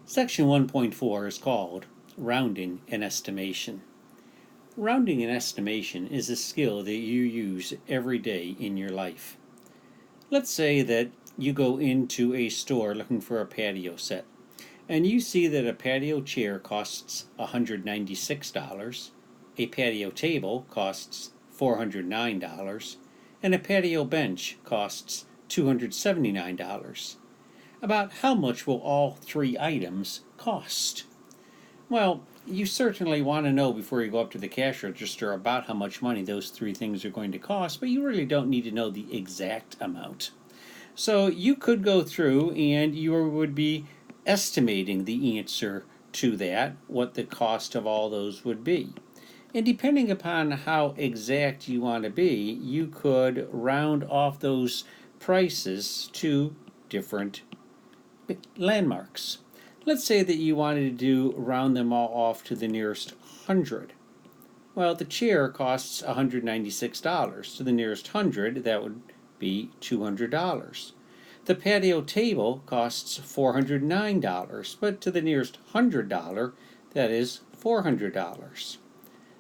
Section 1.4 is called Rounding and Estimation. Rounding and estimation is a skill that you use every day in your life. Let's say that you go into a store looking for a patio set, and you see that a patio chair costs $196, a patio table costs $409, and a patio bench costs $279. About how much will all three items cost? Well, you certainly want to know before you go up to the cash register about how much money those three things are going to cost, but you really don't need to know the exact amount. So you could go through and you would be estimating the answer to that, what the cost of all those would be. And depending upon how exact you want to be, you could round off those prices to different landmarks. Let's say that you wanted to round them all off to the nearest 100. Well, the chair costs $196. To the nearest 100, that would be $200. The patio table costs $409, but to the nearest $100, that is $400.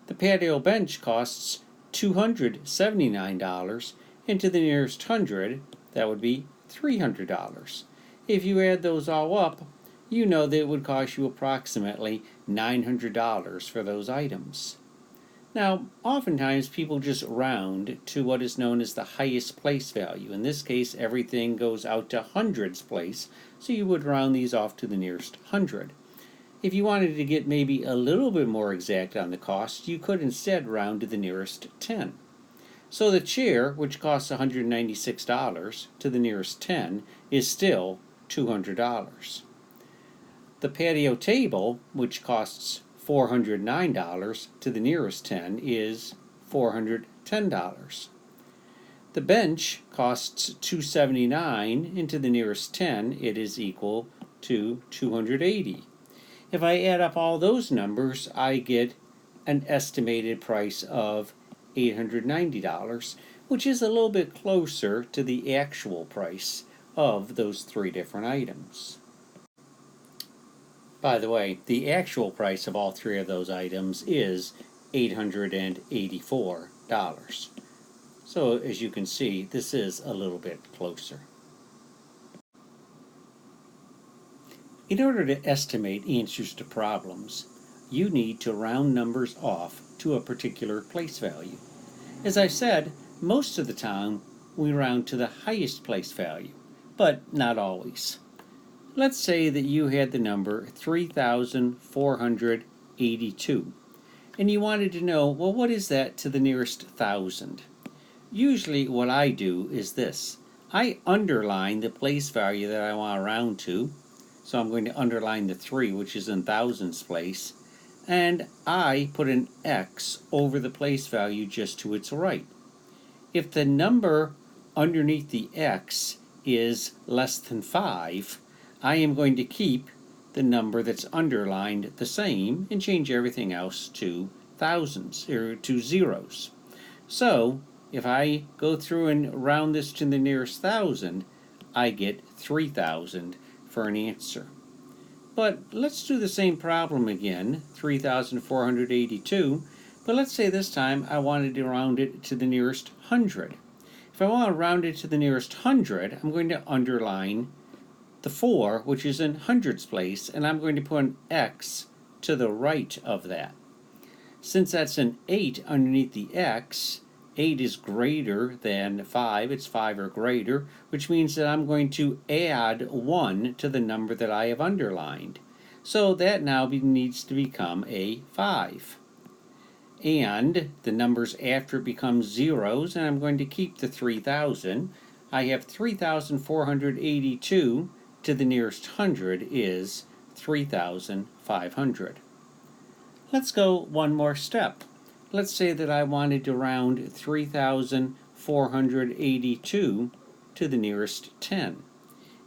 The patio bench costs $279, and to the nearest 100, that would be $300. If you add those all up, you know that it would cost you approximately $900 for those items. Now, oftentimes people just round to what is known as the highest place value. In this case, everything goes out to hundreds place, so you would round these off to the nearest 100. If you wanted to get maybe a little bit more exact on the cost, you could instead round to the nearest 10. So the chair, which costs $196, to the nearest 10 is still $200. The patio table, which costs $409, to the nearest 10 is $410. The bench costs $279, and to the nearest 10 it is equal to $280. If I add up all those numbers, I get an estimated price of $890, which is a little bit closer to the actual price of those three different items. By the way, the actual price of all three of those items is $884. So as you can see, this is a little bit closer. In order to estimate answers to problems, you need to round numbers off to a particular place value. As I said, most of the time we round to the highest place value, but not always. Let's say that you had the number 3,482, and you wanted to know, well, what is that to the nearest 1,000? Usually what I do is this. I underline the place value that I want to round to, so I'm going to underline the 3, which is in thousands place, and I put an X over the place value just to its right. If the number underneath the X is less than 5, I am going to keep the number that's underlined the same and change everything else to thousands, or to zeros. So if I go through and round this to the nearest 1,000, I get 3,000 for an answer. But let's do the same problem again, 3,482, but let's say this time I wanted to round it to the nearest 100. If I want to round it to the nearest 100, I'm going to underline the 4, which is in hundreds place, and I'm going to put an X to the right of that. Since that's an 8 underneath the X, 8 is greater than 5, it's 5 or greater, which means that I'm going to add 1 to the number that I have underlined. So that now needs to become a 5. And the numbers after it become zeros, and I'm going to keep the 3,000. I have 3,482 to the nearest 100 is 3,500. Let's go one more step. Let's say that I wanted to round 3,482 to the nearest 10.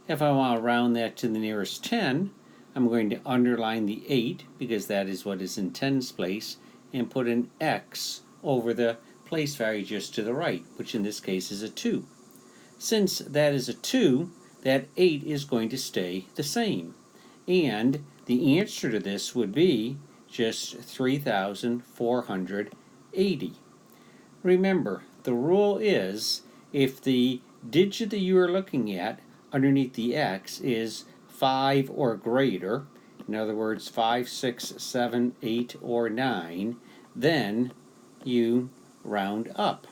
If I want to round that to the nearest 10, I'm going to underline the 8 because that is what is in tens place, and put an X over the place value just to the right, which in this case is a 2. Since that is a 2, that 8 is going to stay the same. And the answer to this would be just 3,480. Remember, the rule is if the digit that you are looking at underneath the x is 5 or greater, in other words 5, 6, 7, 8, or 9, then you round up.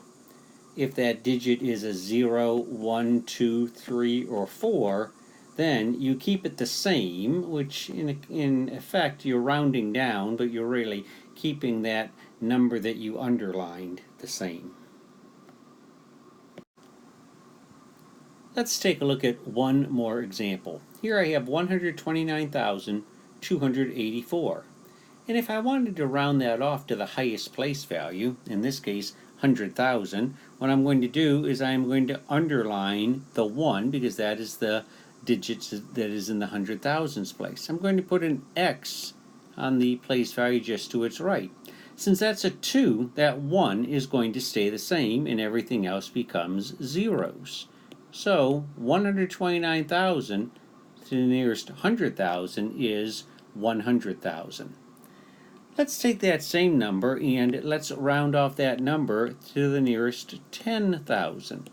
If that digit is a 0, 1, 2, 3, or 4, then you keep it the same, which in effect you're rounding down, but you're really keeping that number that you underlined the same. Let's take a look at one more example. Here I have 129,284. And if I wanted to round that off to the highest place value, in this case 100,000, what I'm going to do is I'm going to underline the 1 because that is the digit that is in the 100,000s place. I'm going to put an X on the place value just to its right. Since that's a 2, that 1 is going to stay the same and everything else becomes zeros. So 129,000 to the nearest 100,000 is 100,000. Let's take that same number and let's round off that number to the nearest 10,000.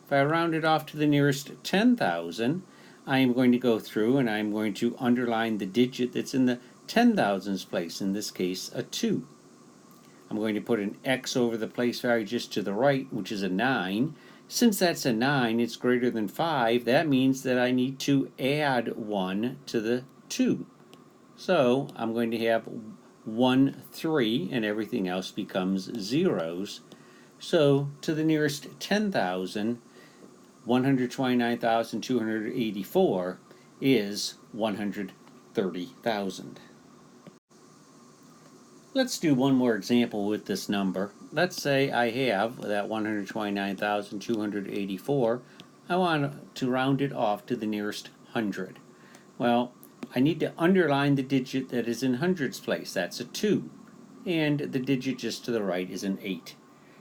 If I round it off to the nearest 10,000, I am going to go through and I'm going to underline the digit that's in the 10,000s place, in this case a 2. I'm going to put an X over the place value just to the right, which is a 9. Since that's a 9, it's greater than 5, that means that I need to add 1 to the 2. So I'm going to have 1, 3, and everything else becomes zeros. So to the nearest 10,000, 129,284 is 130,000. Let's do one more example with this number. Let's say I have that 129,284. I want to round it off to the nearest 100. Well, I need to underline the digit that is in hundreds place. That's a 2. And the digit just to the right is an 8.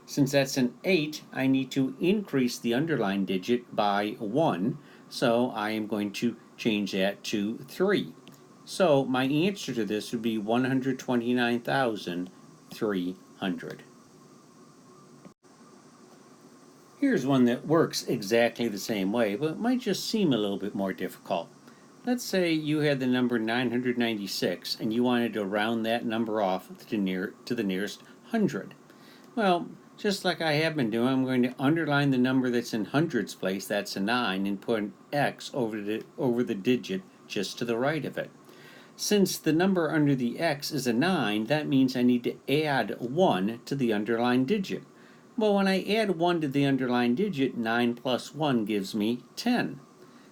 Since that's an 8, I need to increase the underlined digit by 1. So I am going to change that to 3. So my answer to this would be 129,300. Here's one that works exactly the same way, but might just seem a little bit more difficult. Let's say you had the number 996 and you wanted to round that number off to the nearest 100. Well, just like I have been doing, I'm going to underline the number that's in hundreds place, that's a 9, and put an X over the digit just to the right of it. Since the number under the X is a 9, that means I need to add 1 to the underlined digit. Well, when I add 1 to the underlined digit, 9 plus 1 gives me 10.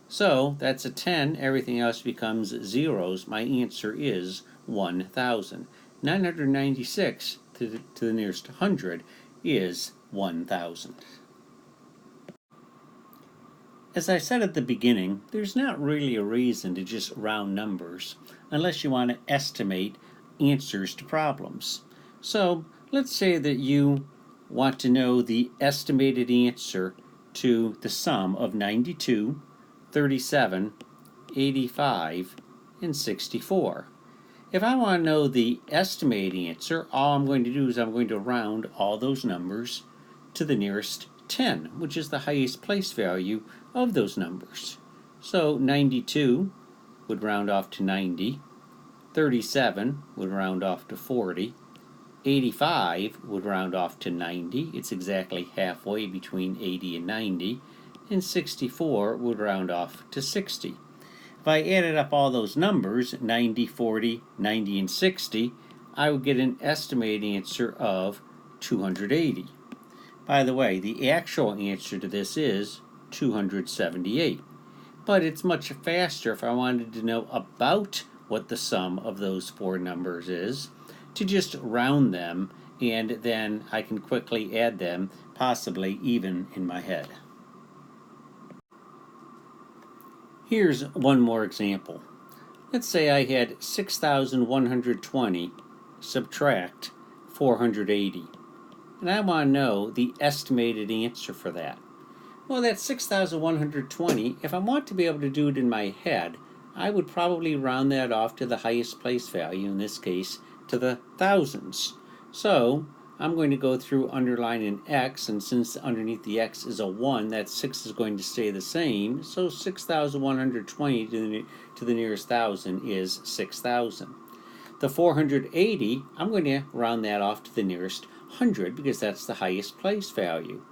So that's a 10, everything else becomes zeros. My answer is 1,000. 996 to the nearest 100 is 1,000. As I said at the beginning, there's not really a reason to just round numbers unless you want to estimate answers to problems. So let's say that you want to know the estimated answer to the sum of 92, 37, 85, and 64. If I want to know the estimated answer, all I'm going to do is I'm going to round all those numbers to the nearest 10, which is the highest place value of those numbers. So 92 would round off to 90, 37 would round off to 40, 85 would round off to 90, it's exactly halfway between 80 and 90, and 64 would round off to 60. If I added up all those numbers, 90, 40, 90, and 60, I would get an estimated answer of 280. By the way, the actual answer to this is 278. But it's much faster if I wanted to know about what the sum of those four numbers is, to just round them, and then I can quickly add them, possibly even in my head. Here's one more example. Let's say I had 6,120 subtract 480, and I want to know the estimated answer for that. Well, that's 6,120. If I want to be able to do it in my head, I would probably round that off to the highest place value, in this case to the thousands. So I'm going to go through underlining x, and since underneath the x is a 1, that 6 is going to stay the same, so 6,120 to the nearest thousand is 6,000. The 480, I'm going to round that off to the nearest 100 because that's the highest place value.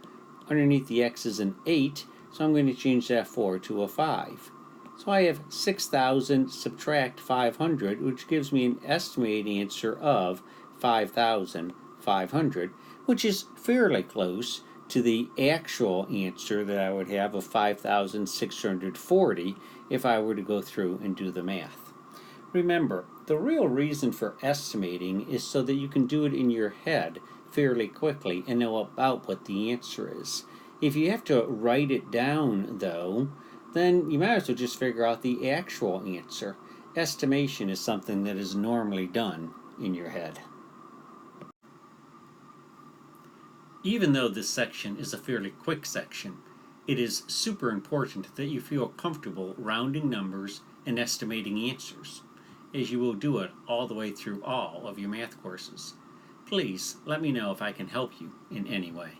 Underneath the x is an 8, so I'm going to change that 4 to a 5. So I have 6,000 subtract 500, which gives me an estimated answer of 5,500, which is fairly close to the actual answer that I would have of 5,640 if I were to go through and do the math. Remember, the real reason for estimating is so that you can do it in your head fairly quickly and know about what the answer is. If you have to write it down, though, then you might as well just figure out the actual answer. Estimation is something that is normally done in your head. Even though this section is a fairly quick section, it is super important that you feel comfortable rounding numbers and estimating answers, as you will do it all the way through all of your math courses. Please let me know if I can help you in any way.